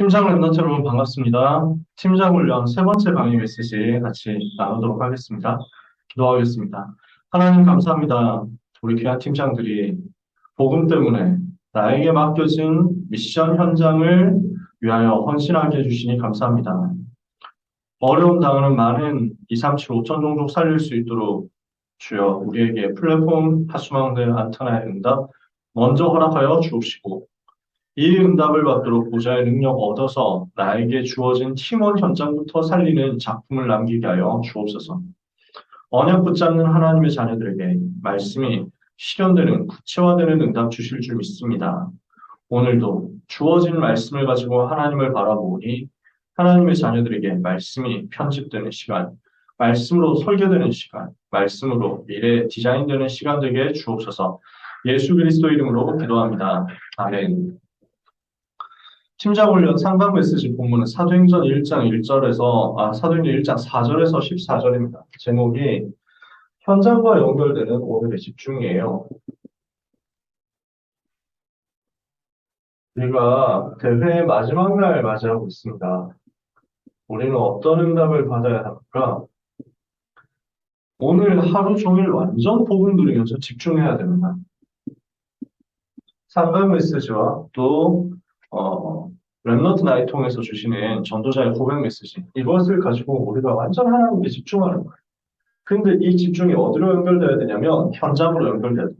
팀장 랩런트 여러분 반갑습니다. 팀장 훈련 세 번째 강의 메시지 같이 나누도록 하겠습니다. 기도하겠습니다. 하나님 감사합니다. 우리 귀한 팀장들이 복음 때문에 나에게 맡겨진 미션 현장을 위하여 헌신하게 해주시니 감사합니다. 어려움 당하는 많은 237, 5천 종족 살릴 수 있도록 주여 우리에게 플랫폼 파수망대 안테나의 응답 먼저 허락하여 주옵시고 이 응답을 받도록 보좌의 능력 얻어서 나에게 주어진 팀원 현장부터 살리는 작품을 남기게 하여 주옵소서. 언약 붙잡는 하나님의 자녀들에게 말씀이 실현되는 구체화되는 응답 주실 줄 믿습니다. 오늘도 주어진 말씀을 가지고 하나님을 바라보니 하나님의 자녀들에게 말씀이 편집되는 시간, 말씀으로 설계되는 시간, 말씀으로 미래 디자인되는 시간 되게 주옵소서. 예수 그리스도 이름으로 기도합니다. 아멘. 팀장훈련 상담 메시지 본문은 사도행전 1장 1절에서, 사도행전 1장 4절에서 14절입니다. 제목이 현장과 연결되는 오늘의 집중이에요. 우리가 대회의 마지막 날 맞이하고 있습니다. 우리는 어떤 응답을 받아야 합니까? 오늘 하루 종일 완전 복음 누리면서 집중해야 됩니다. 상담 메시지와 또 랩넌트 나이 통해서 주시는 전도자의 고백 메시지 이것을 가지고 우리가 완전 하나님께 집중하는 거예요. 근데 이 집중이 어디로 연결돼야 되냐면 현장으로 연결돼야 돼요.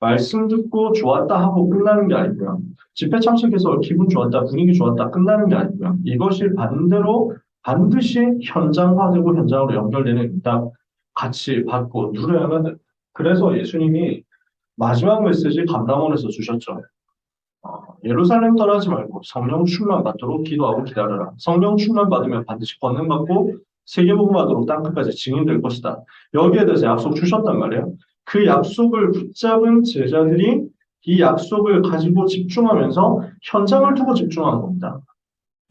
말씀 듣고 좋았다 하고 끝나는 게 아니고요. 집회 참석해서 기분 좋았다, 분위기 좋았다 끝나는 게 아니고요. 이것이 반대로 반드시 현장화되고 현장으로 연결되는 응답 같이 받고 누려야만 돼요. 그래서 예수님이 마지막 메시지 감람원에서 주셨죠. 예루살렘 떠나지 말고 성령 충만 받도록 기도하고 기다려라. 성령 충만 받으면 반드시 권능 받고 세계복음하도록 땅끝까지 증인될 것이다. 여기에 대해서 약속 주셨단 말이에요. 그 약속을 붙잡은 제자들이 이 약속을 가지고 집중하면서 현장을 두고 집중하는 겁니다.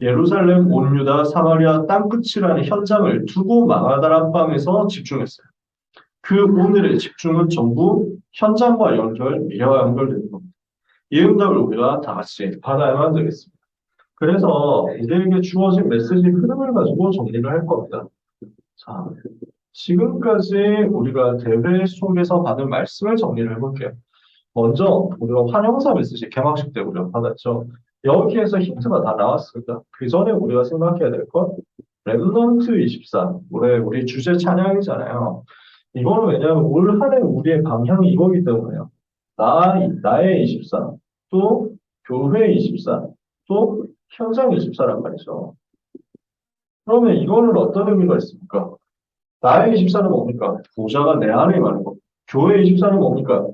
예루살렘, 온 유다, 사마리아 땅끝이라는 현장을 두고 마가다락방에서 집중했어요. 그 오늘의 집중은 전부 현장과 연결, 미래와 연결되는 겁니다. 이 응답을 우리가 다 같이 받아야만 되겠습니다. 그래서 우리에게 주어진 메시지 흐름을 가지고 정리를 할 겁니다. 자, 지금까지 우리가 대회 속에서 받은 말씀을 정리를 해볼게요. 먼저 우리가 환영사 메시지 개막식 때 우리가 받았죠. 여기에서 힌트가 다 나왔습니다. 그 전에 우리가 생각해야 될 건 랩넌트 24, 올해 우리 주제 찬양이잖아요. 이거는 왜냐하면 올 한 해 우리의 방향이 이거기 때문에요. 나의 24, 또 교회 24, 또 현장 24란 말이죠. 그러면 이거는 어떤 의미가 있습니까? 나의 24는 뭡니까? 보좌가 내 안에 임하는 것. 교회 24는 뭡니까?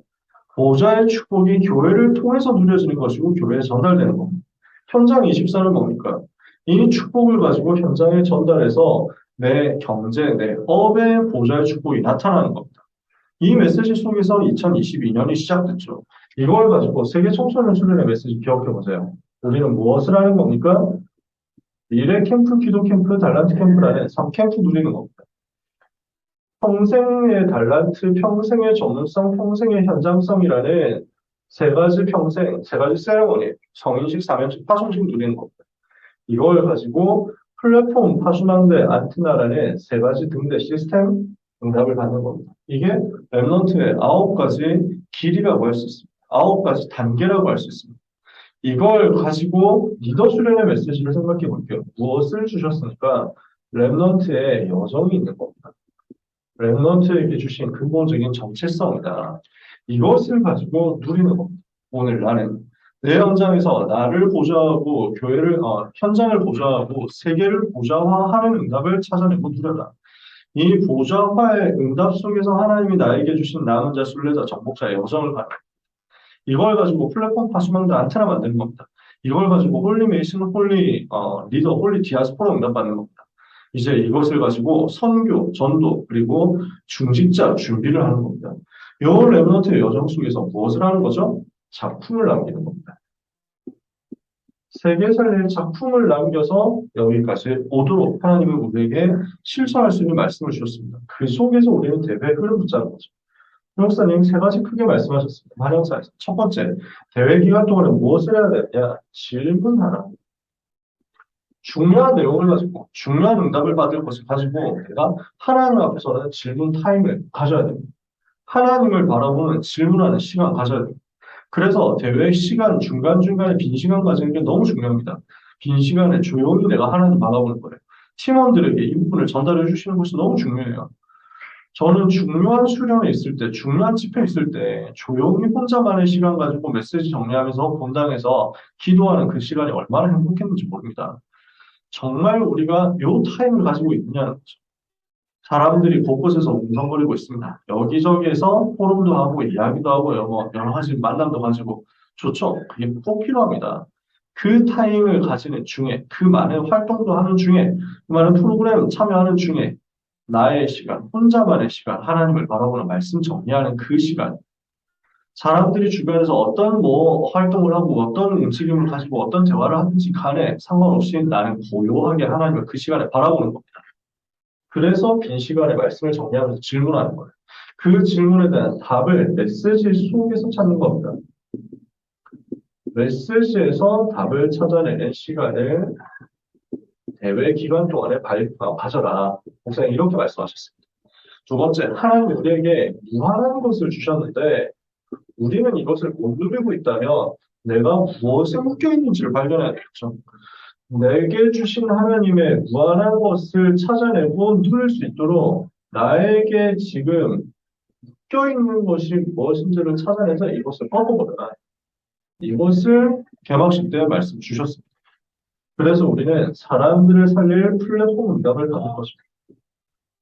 보좌의 축복이 교회를 통해서 누려지는 것이고 교회에 전달되는 겁니다. 현장 24는 뭡니까? 이 축복을 가지고 현장에 전달해서 내 경제, 내 업의 보좌의 축복이 나타나는 겁니다. 이 메시지 속에서 2022년이 시작됐죠. 이걸 가지고 세계 청소년 수련의 메시지 기억해보세요. 우리는 무엇을 하는 겁니까? 미래 캠프, 기도 캠프, 달란트 캠프라는 3캠프 누리는 겁니다. 평생의 달란트, 평생의 전문성, 평생의 현장성이라는 세 가지 평생, 세 가지 세레머니, 성인식, 사면식, 파송식 누리는 겁니다. 이걸 가지고 플랫폼, 파수망대, 안테나라는 세 가지 등대 시스템 응답을 받는 겁니다. 이게 랩넌트의 9가지 길이라고 할 수 있습니다. 9가지 단계라고 할 수 있습니다. 이걸 가지고 리더 수련의 메시지를 생각해 볼게요. 무엇을 주셨으니까 랩넌트의 여정이 있는 겁니다. 랩넌트에게 주신 근본적인 정체성이다. 이것을 가지고 누리는 겁니다. 오늘 나는 내 현장에서 나를 보좌하고 현장을 보좌하고 세계를 보좌화하는 응답을 찾아내고 누려라. 이 보좌화의 응답 속에서 하나님이 나에게 주신 남은 자, 순례자, 정복자의 여정을 가라. 이걸 가지고 플랫폼 파수망대 안테나 만드는 겁니다. 이걸 가지고 홀리 메이슨, 홀리 리더, 홀리 디아스포라 응답받는 겁니다. 이제 이것을 가지고 선교, 전도, 그리고 중직자 준비를 하는 겁니다. 이 랩넌트의 여정 속에서 무엇을 하는 거죠? 작품을 남기는 겁니다. 세계 살릴 작품을 남겨서 여기까지 오도록 하나님은 우리에게 실천할 수 있는 말씀을 주셨습니다. 그 속에서 우리는 대회의 흐름 붙자는 거죠. 목사님 세 가지 크게 말씀하셨습니다. 환영사에서. 첫 번째, 대회 기간 동안에 무엇을 해야 되냐? 질문하라. 중요한 내용을 가지고, 중요한 응답을 받을 것을 가지고 내가 하나님 앞에서는 질문 타임을 가져야 됩니다. 하나님을 바라보는 질문하는 시간 가져야 됩니다. 그래서 대회 시간, 중간중간에 빈 시간 가지는 게 너무 중요합니다. 빈 시간에 조용히 내가 하나님 바라보는 거예요. 팀원들에게 이 부분을 전달해 주시는 것이 너무 중요해요. 저는 중요한 수련회 있을 때, 중요한 집회 있을 때, 조용히 혼자만의 시간 가지고 메시지 정리하면서 본당에서 기도하는 그 시간이 얼마나 행복했는지 모릅니다. 정말 우리가 요 타임을 가지고 있느냐는 거죠. 사람들이 곳곳에서 웅성거리고 있습니다. 여기저기에서 포럼도 하고, 이야기도 하고, 여러 가지 만남도 가지고, 좋죠. 그게 꼭 필요합니다. 그 타임을 가지는 중에, 그 많은 활동도 하는 중에, 그 많은 프로그램 참여하는 중에, 나의 시간, 혼자만의 시간, 하나님을 바라보는 말씀 정리하는 그 시간, 사람들이 주변에서 어떤 활동을 하고 어떤 움직임을 가지고 어떤 대화를 하든지 간에 상관없이 나는 고요하게 하나님을 그 시간에 바라보는 겁니다. 그래서 빈 시간에 말씀을 정리하면서 질문하는 거예요. 그 질문에 대한 답을 메시지 속에서 찾는 겁니다. 메시지에서 답을 찾아내는 시간을 대회 기간 동안에 가져라. 목사님 이렇게 말씀하셨습니다. 두 번째, 하나님이 우리에게 무한한 것을 주셨는데 우리는 이것을 못 누리고 있다면 내가 무엇에 묶여 있는지를 발견해야 되겠죠. 내게 주신 하나님의 무한한 것을 찾아내고 누릴 수 있도록 나에게 지금 묶여있는 것이 무엇인지를 찾아내서 이것을 꺾어보라. 이것을 개막식 때 말씀 주셨습니다. 그래서 우리는 사람들을 살릴 플랫폼 응답을 받을 것입니다.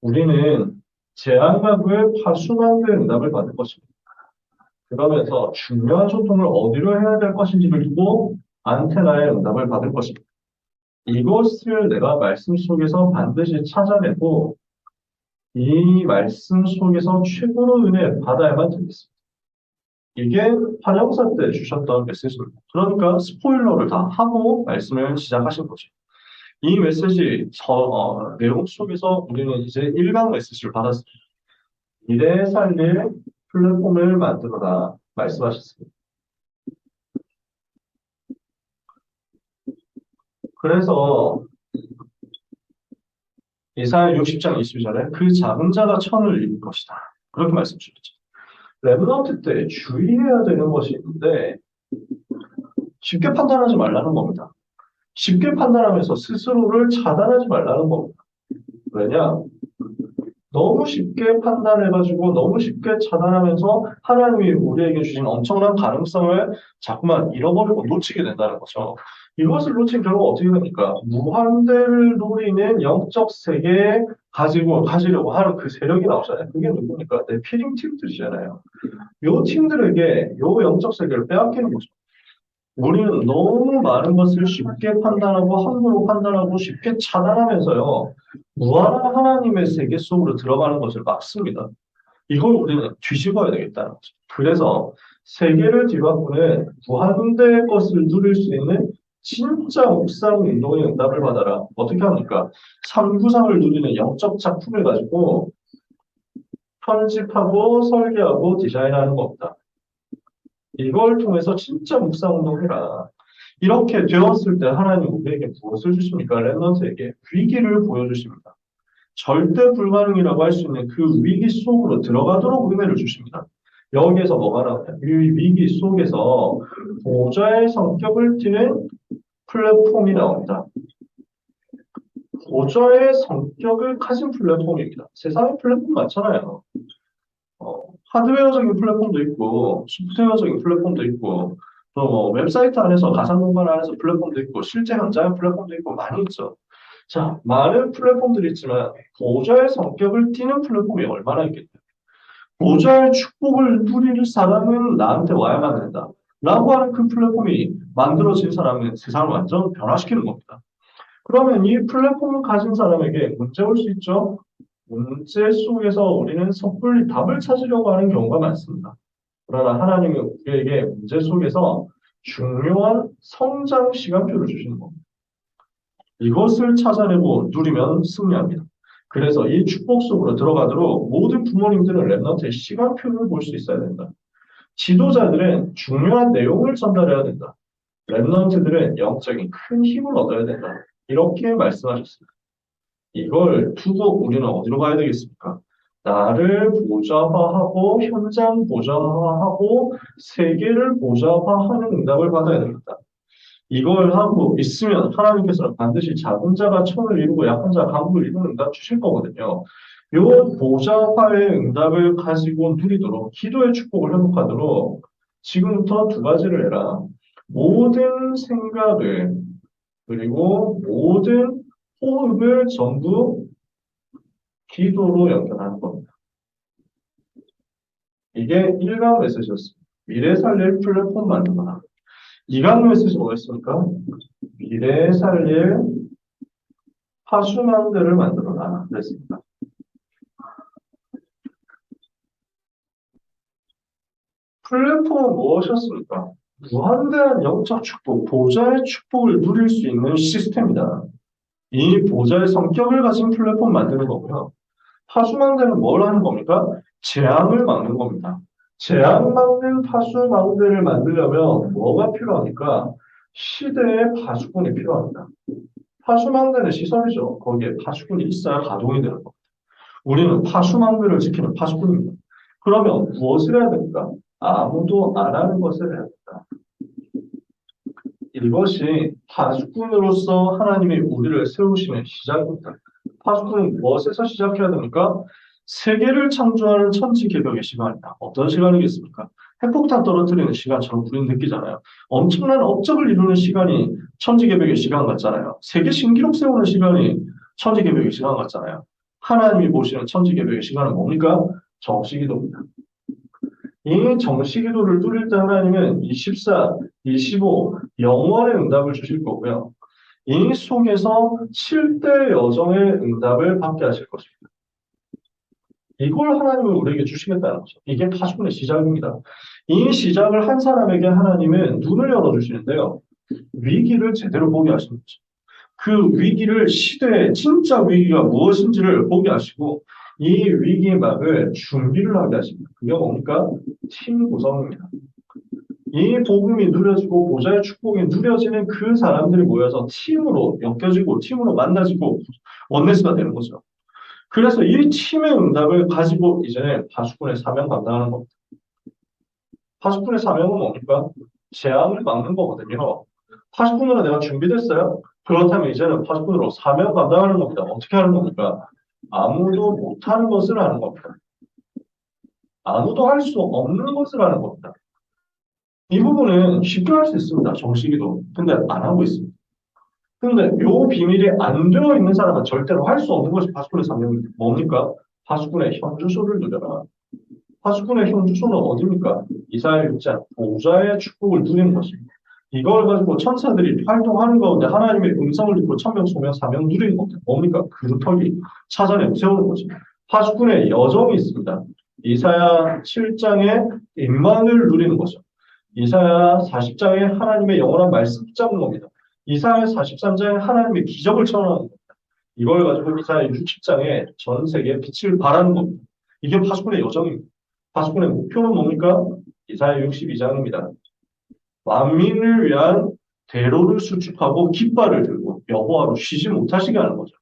우리는 제안각을 파수망대 응답을 받을 것입니다. 그러면서 중요한 소통을 어디로 해야 될 것인지를 두고 안테나의 응답을 받을 것입니다. 이것을 내가 말씀 속에서 반드시 찾아내고 이 말씀 속에서 최고로 은혜 받아야만 되겠습니다. 이게 환영사 때 주셨던 메시지입니다. 그러니까 스포일러를 다 하고 말씀을 시작하신 거죠. 이 메시지 내용 속에서 우리는 이제 1강 메시지를 받았습니다. 미래에 살릴 플랫폼을 만들어라 말씀하셨습니다. 그래서 이사야 60장 22절에 그 작은 자가 천을 이룰 것이다. 그렇게 말씀 주셨죠. 렘넌트 때 주의해야 되는 것이 있는데 쉽게 판단하지 말라는 겁니다. 쉽게 판단하면서 스스로를 차단하지 말라는 겁니다. 왜냐? 너무 쉽게 판단해가지고 너무 쉽게 차단하면서 하나님이 우리에게 주신 엄청난 가능성을 자꾸만 잃어버리고 놓치게 된다는 거죠. 이것을 놓친 결과 어떻게 됩니까? 무한대를 노리는 영적 세계 가지려고 하는 그 세력이 나오잖아요. 그게 누굽니까? 네피림 팀들이잖아요. 요 팀들에게 요 영적 세계를 빼앗기는 거죠. 우리는 너무 많은 것을 쉽게 판단하고 함부로 판단하고 쉽게 차단하면서요. 무한한 하나님의 세계 속으로 들어가는 것을 막습니다. 이걸 우리는 뒤집어야 되겠다는 거죠. 그래서 세계를 뒤바꾸는 무한대의 것을 누릴 수 있는 진짜 묵상 운동의 응답을 받아라. 어떻게 합니까? 3구상을 누리는 영적 작품을 가지고 편집하고 설계하고 디자인하는 겁니다. 이걸 통해서 진짜 묵상 운동해라. 이렇게 되었을 때 하나님 우리에게 무엇을 주십니까? 렘넌트에게 위기를 보여주십니다. 절대 불가능이라고 할 수 있는 그 위기 속으로 들어가도록 은혜를 주십니다. 여기에서 뭐가 나오냐? 이 위기 속에서 보좌의 성격을 띠는 플랫폼이 나옵니다. 보좌의 성격을 가진 플랫폼입니다. 세상에 플랫폼 많잖아요. 하드웨어적인 플랫폼도 있고, 소프트웨어적인 플랫폼도 있고, 또 웹사이트 안에서, 가상공간 안에서 플랫폼도 있고, 실제 현장의 플랫폼도 있고, 많이 있죠. 자, 많은 플랫폼들이 있지만, 보좌의 성격을 띠는 플랫폼이 얼마나 있겠냐. 보좌의 축복을 누릴 사람은 나한테 와야만 된다. 라고 하는 그 플랫폼이 만들어진 사람은 세상을 완전 변화시키는 겁니다. 그러면 이 플랫폼을 가진 사람에게 문제 올 수 있죠? 문제 속에서 우리는 섣불리 답을 찾으려고 하는 경우가 많습니다. 그러나 하나님이 우리에게 문제 속에서 중요한 성장 시간표를 주시는 겁니다. 이것을 찾아내고 누리면 승리합니다. 그래서 이 축복 속으로 들어가도록 모든 부모님들은 렘넌트의 시간표를 볼 수 있어야 된다. 지도자들은 중요한 내용을 전달해야 된다. 렘넌트들은 영적인 큰 힘을 얻어야 된다. 이렇게 말씀하셨습니다. 이걸 두고 우리는 어디로 가야 되겠습니까? 나를 보좌화하고 현장 보좌화하고 세계를 보좌화하는 응답을 받아야 됩니다. 이걸 하고 있으면 하나님께서는 반드시 작은 자가 천을 이루고 약한 자가 강국을 이루는 응답 주실 거거든요. 요 보좌화의 응답을 가지고 누리도록 기도의 축복을 회복하도록 지금부터 두 가지를 해라. 모든 생각을 그리고 모든 호흡을 전부 기도로 연결하는 겁니다. 이게 1강 메시지였습니다. 미래 살릴 플랫폼 만들어라. 2강 메시지 뭐였습니까? 미래 살릴 파수망들을 만들어라. 그랬습니다. 플랫폼은 무엇이었습니까? 무한대한 영적 축복, 보좌의 축복을 누릴 수 있는 시스템이다. 이 보좌의 성격을 가진 플랫폼 만드는 거고요. 파수망대는 뭘 하는 겁니까? 재앙을 막는 겁니다. 재앙 막는 파수망대를 만들려면 뭐가 필요합니까? 시대의 파수꾼이 필요합니다. 파수망대는 시설이죠. 거기에 파수꾼이 있어야 가동이 되는 겁니다. 우리는 파수망대를 지키는 파수꾼입니다. 그러면 무엇을 해야 됩니까? 아무도 안 하는 것을 해야 됩니다. 이것이 파수꾼으로서 하나님이 우리를 세우시는 시작입니다. 파수꾼은 무엇에서 시작해야 됩니까? 세계를 창조하는 천지개벽의 시간이다. 어떤 시간이겠습니까? 핵폭탄 떨어뜨리는 시간처럼 우리는 느끼잖아요. 엄청난 업적을 이루는 시간이 천지개벽의 시간 같잖아요. 세계 신기록 세우는 시간이 천지개벽의 시간 같잖아요. 하나님이 보시는 천지개벽의 시간은 뭡니까? 정시기도입니다. 이 정시기도를 누릴 때 하나님은 24, 25, 영원의 응답을 주실 거고요. 이 속에서 7대 여정의 응답을 받게 하실 것입니다. 이걸 하나님은 우리에게 주시겠다는 거죠. 이게 파수꾼의 시작입니다. 이 시작을 한 사람에게 하나님은 눈을 열어주시는데요. 위기를 제대로 보게 하시는 거죠. 그 위기를 시대의 진짜 위기가 무엇인지를 보게 하시고 이 위기의 막을 준비를 하게 하십니다. 그게 뭡니까? 팀 구성입니다. 이 복음이 누려지고 보좌의 축복이 누려지는 그 사람들이 모여서 팀으로 엮여지고 팀으로 만나지고 원네스가 되는 거죠. 그래서 이 팀의 응답을 가지고 이제 파수꾼의 사명 감당하는 겁니다. 파수꾼의 사명은 뭡니까? 재앙을 막는 거거든요. 파수꾼으로 내가 준비됐어요? 그렇다면 이제는 파수꾼으로 사명 감당하는 겁니다. 어떻게 하는 겁니까? 아무도 못하는 것을 하는 겁니다. 아무도 할 수 없는 것을 하는 겁니다. 이 부분은 쉽게 할 수 있습니다. 정식이도. 근데 안 하고 있습니다. 근데 요 비밀이 안 되어 있는 사람은 절대로 할 수 없는 것이 파수꾼의 사명입니다. 뭡니까? 파수꾼의 현주소를 누려라. 파수꾼의 현주소는 어디입니까? 이사야 6장 보좌의 축복을 누리는 것입니다. 이걸 가지고 천사들이 활동하는 가운데 하나님의 음성을 듣고 천명, 소명, 사명 누리는 겁니다. 뭡니까? 그루터기 찾아내 세우는 거죠. 파수꾼의 여정이 있습니다. 이사야 7장의 임망을 누리는 거죠. 이사야 40장에 하나님의 영원한 말씀 붙잡는 겁니다. 이사야 43장에 하나님의 기적을 체험하는 겁니다. 이걸 가지고 이사야 60장에 전 세계에 빛을 발하는 겁니다. 이게 파수꾼의 여정입니다. 파수꾼의 목표는 뭡니까? 이사야 62장입니다. 만민을 위한 대로를 수축하고 깃발을 들고 여호와로 쉬지 못하시게 하는 거죠.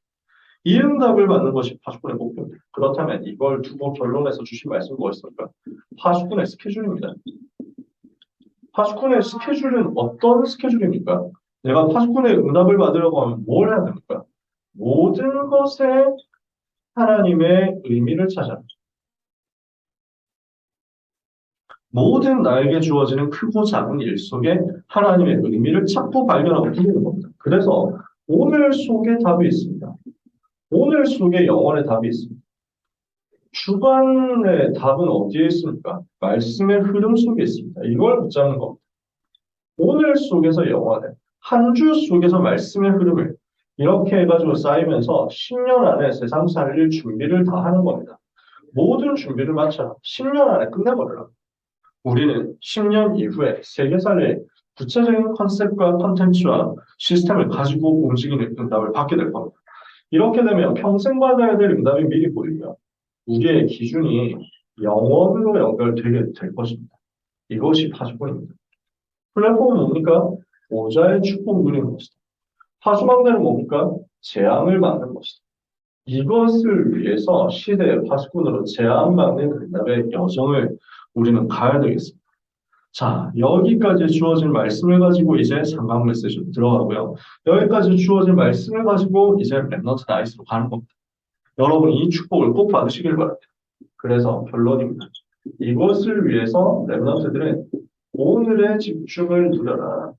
이 응답을 받는 것이 파수꾼의 목표입니다. 그렇다면 이걸 두고 결론에서 주신 말씀은 무엇입니까? 파수꾼의 스케줄입니다. 파수꾼의 스케줄은 어떤 스케줄입니까? 내가 파수꾼의 응답을 받으려고 하면 뭘 해야 됩니까? 모든 것에 하나님의 의미를 찾아. 모든 나에게 주어지는 크고 작은 일 속에 하나님의 의미를 찾고 발견하고 누리는 겁니다. 그래서 오늘 속에 답이 있습니다. 오늘 속에 영원의 답이 있습니다. 주관의 답은 어디에 있습니까? 말씀의 흐름 속에 있습니다. 이걸 붙잡는 겁니다. 오늘 속에서 영원의, 한 주 속에서 말씀의 흐름을 이렇게 해가지고 쌓이면서 10년 안에 세상 살릴 준비를 다 하는 겁니다. 모든 준비를 마쳐 10년 안에 끝내버려라. 우리는 10년 이후에 세계 살릴 구체적인 컨셉과 컨텐츠와 시스템을 가지고 움직이는 응답을 받게 될 겁니다. 이렇게 되면 평생 받아야 될 응답이 미리 보이며 우리의 기준이 영원으로 연결되게 될 것입니다. 이것이 파수꾼입니다. 플랫폼은 뭡니까? 보좌의 축복 누리는 것이다. 파수망대는 뭡니까? 재앙을 막는 것이다. 이것을 위해서 시대의 파수꾼으로 재앙 막는 응답의 여정을 우리는 가야 되겠습니다. 자, 여기까지 주어진 말씀을 가지고 이제 상강 메시지로 들어가고요. 여기까지 주어진 말씀을 가지고 이제 랩넌트 나이스로 가는 겁니다. 여러분 이 축복을 꼭 받으시길 바랍니다. 그래서 결론입니다. 이것을 위해서 랩넌트들은 오늘의 집중을 누려라.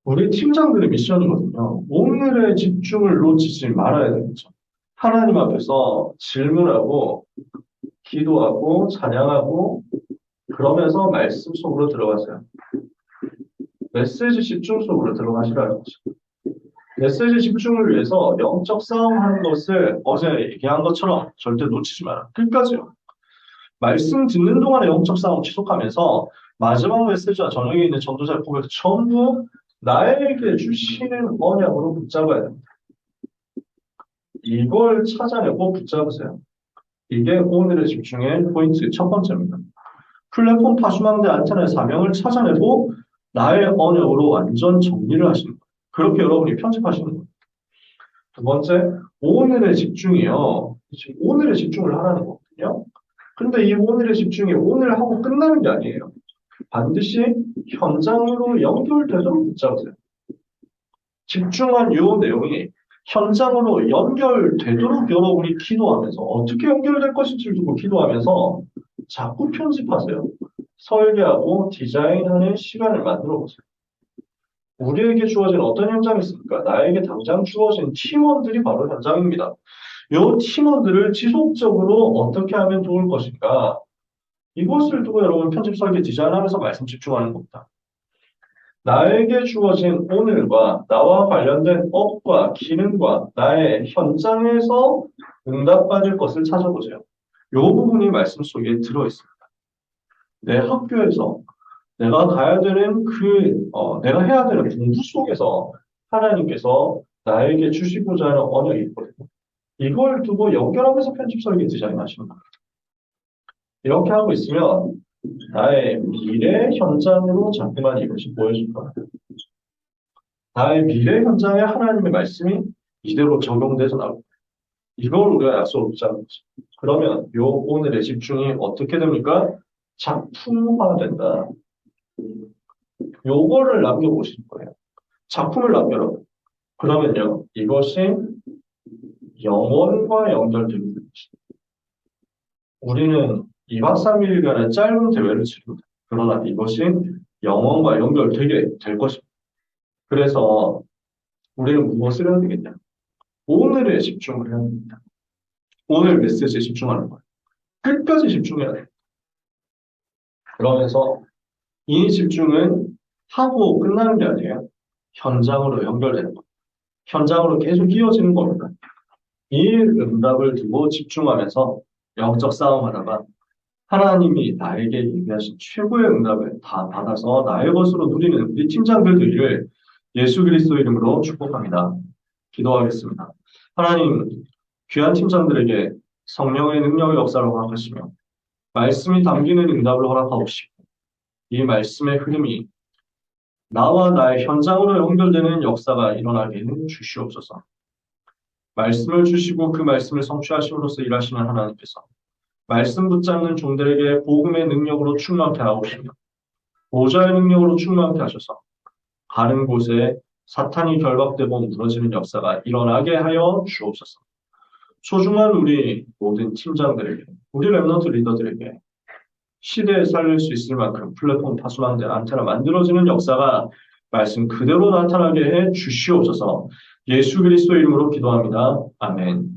우리 팀장들의 미션이거든요. 오늘의 집중을 놓치지 말아야 되겠죠. 하나님 앞에서 질문하고 기도하고 찬양하고 그러면서 말씀 속으로 들어가세요. 메시지 집중 속으로 들어가시라는 거죠. 메시지 집중을 위해서 영적 싸움하는 것을 어제 얘기한 것처럼 절대 놓치지 마라. 끝까지요. 말씀 듣는 동안에 영적 싸움 지속하면서 마지막 메시지와 저녁에 있는 전도자의 고백을 전부 나에게 주시는 언약으로 붙잡아야 됩니다. 이걸 찾아내고 붙잡으세요. 이게 오늘의 집중의 포인트 첫 번째입니다. 플랫폼 파수망대 안테나의 사명을 찾아내고 나의 언약으로 완전 정리를 하시는 거예요. 그렇게 여러분이 편집하시는 거예요. 두 번째, 오늘의 집중이요. 지금 오늘의 집중을 하라는 거거든요. 근데 이 오늘의 집중이 오늘 하고 끝나는 게 아니에요. 반드시 현장으로 연결되도록 붙잡으세요. 집중한 이 내용이 현장으로 연결되도록 여러분이 기도하면서 어떻게 연결될 것인지를 두고 기도하면서 자꾸 편집하세요. 설계하고 디자인하는 시간을 만들어 보세요. 우리에게 주어진 어떤 현장이 있습니까? 나에게 당장 주어진 팀원들이 바로 현장입니다. 이 팀원들을 지속적으로 어떻게 하면 좋을 것인가? 이것을 두고 여러분 편집 설계 디자인하면서 말씀 집중하는 겁니다. 나에게 주어진 오늘과 나와 관련된 업과 기능과 나의 현장에서 응답받을 것을 찾아보세요. 이 부분이 말씀 속에 들어있습니다. 내 학교에서 내가 가야 되는 내가 해야 되는 공부 속에서 하나님께서 나에게 주시고자 하는 언약이 있거든요. 이걸 두고 연결하면서 편집 설계 디자인하시는 겁니다. 이렇게 하고 있으면 나의 미래 현장으로 자꾸만 이것이 보여질 겁니다. 나의 미래 현장에 하나님의 말씀이 이대로 적용돼서 나옵니다. 이걸 우리가 약속을 붙잡는 거죠. 그러면 요 오늘의 집중이 어떻게 됩니까? 작품화된다. 요거를 남겨보시는 거예요. 작품을 남겨라. 그러면요, 이것이 영혼과 연결되는 것입니다. 우리는 2박 3일간의 짧은 대회를 치릅니다. 그러나 이것이 영혼과 연결되게 될 것입니다. 그래서 우리는 무엇을 해야 되겠냐? 오늘에 집중을 해야 됩니다. 오늘 메시지에 집중하는 거예요. 끝까지 집중해야 돼요. 그러면서 이 집중은 하고 끝나는 게 아니에요. 현장으로 연결되는 거예요. 현장으로 계속 이어지는 겁니다. 이 응답을 두고 집중하면서 영적 싸움하다가 하나님이 나에게 예비하신 최고의 응답을 다 받아서 나의 것으로 누리는 우리 팀장들 되기를 예수 그리스도 이름으로 축복합니다. 기도하겠습니다. 하나님, 귀한 팀장들에게 성령의 능력의 역사를 허락하시며 말씀이 담기는 응답을 허락하옵시고 이 말씀의 흐름이 나와 나의 현장으로 연결되는 역사가 일어나게 주시옵소서. 말씀을 주시고 그 말씀을 성취하심으로써 일하시는 하나님께서 말씀 붙잡는 종들에게 복음의 능력으로 충만케 하옵시며 보좌의 능력으로 충만케 하셔서 가는 곳에 사탄이 결박되고 무너지는 역사가 일어나게 하여 주옵소서. 소중한 우리 모든 팀장들에게, 우리 랩넌트 리더들에게 시대에 살릴 수 있을 만큼 플랫폼 파수망대 안테나 만들어지는 역사가 말씀 그대로 나타나게 해 주시옵소서. 예수 그리스도 이름으로 기도합니다. 아멘.